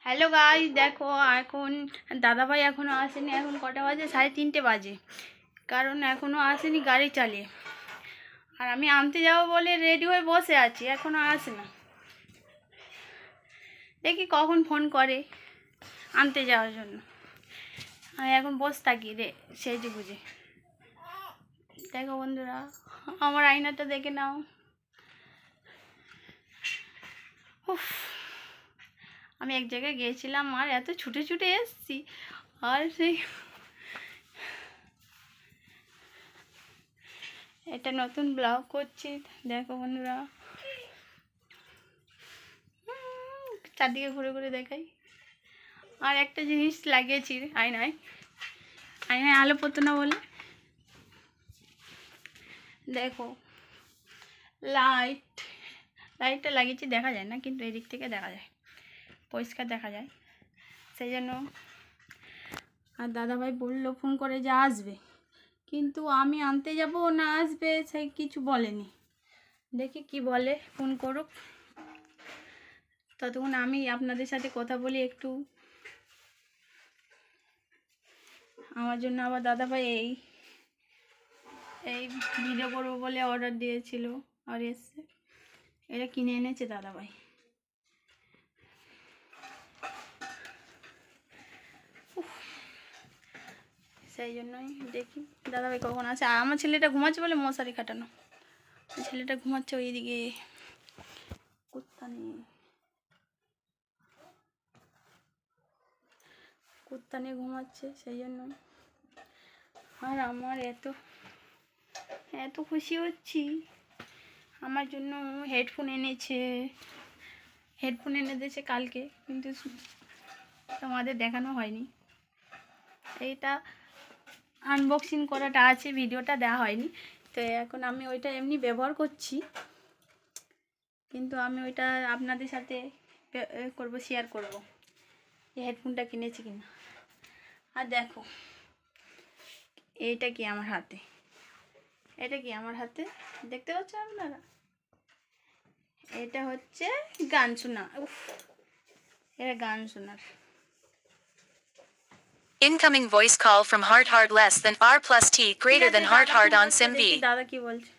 Hello guys, দেখো এখন দাদাভাই এখনও আসেনি। এখন কটা বাজে? 3:30 বাজে। কারণ এখনও আসেনি গাড়ি চালিয়ে। আর আমি আনতে যাবো বলে রেডি হয়ে বসে আছি, এখনও আসে না। দেখি কখন ফোন করে আনতে যাওয়ার জন্য। আমি এখন বসে থাকি সেজে গুজে। দেখো বন্ধুরা, আমার আয়নাটা দেখে নাও। উফ, আমি এক জায়গায় গিয়েছিলাম আর এত ছুটে ছুটে এসেছি। আর সেই এটা নতুন ব্লগ করছি, দেখো বন্ধুরা। চারদিকে ঘুরে ঘুরে দেখাই। আর একটা জিনিস লাগিয়েছি আয়নায়, আয়নায় আলো পড়তো না বলে। দেখো লাইটটা লাগিয়েছি, দেখা যায় না কিন্তু এদিক থেকে দেখা যায়, পরিষ্কার দেখা যায়। সেই জন্য আর দাদাভাই বললো ফোন করে যে আসবে, কিন্তু আমি আনতে যাব না আসবে সেই কিছু বলেনি। দেখি কি বলে, ফোন করুক। ততক্ষণ আমি আপনাদের সাথে কথা বলি একটু। আমার জন্য আবার দাদাভাই এই ভিডিও করবো বলে অর্ডার দিয়েছিল আর এসছে। এটা কিনে এনেছে দাদাভাই। সেই জন্যই দেখি দাদাভাই কখন আসে। আর আমার ছেলেটা ঘুমাচ্ছে বলে মশারি খাটানো। ছেলেটা ঘুমাচ্ছে ওইদিকে কুত্তা নিয়ে ঘুমাচ্ছে, সেই জন্য। আর আমার এত খুশি হচ্ছি। আমার জন্য হেডফোন এনে দিয়েছে কালকে, কিন্তু তোমাদের দেখানো হয়নি। এইটা আনবক্সিং করাটা আছে, ভিডিওটা দেওয়া হয়নি। তো এখন আমি ওইটা এমনি ব্যবহার করছি, কিন্তু আমি ওইটা আপনাদের সাথে শেয়ার করব এই হেডফোনটা কিনেছি কিনা। আর দেখো এটা কি আমার হাতে দেখতে পাচ্ছ আপনারা? এটা হচ্ছে গান শোনা। এটা গান শোনার। Incoming voice call from Hard less than R plus T greater than Hard on SIM V. দাদা কি বলছে?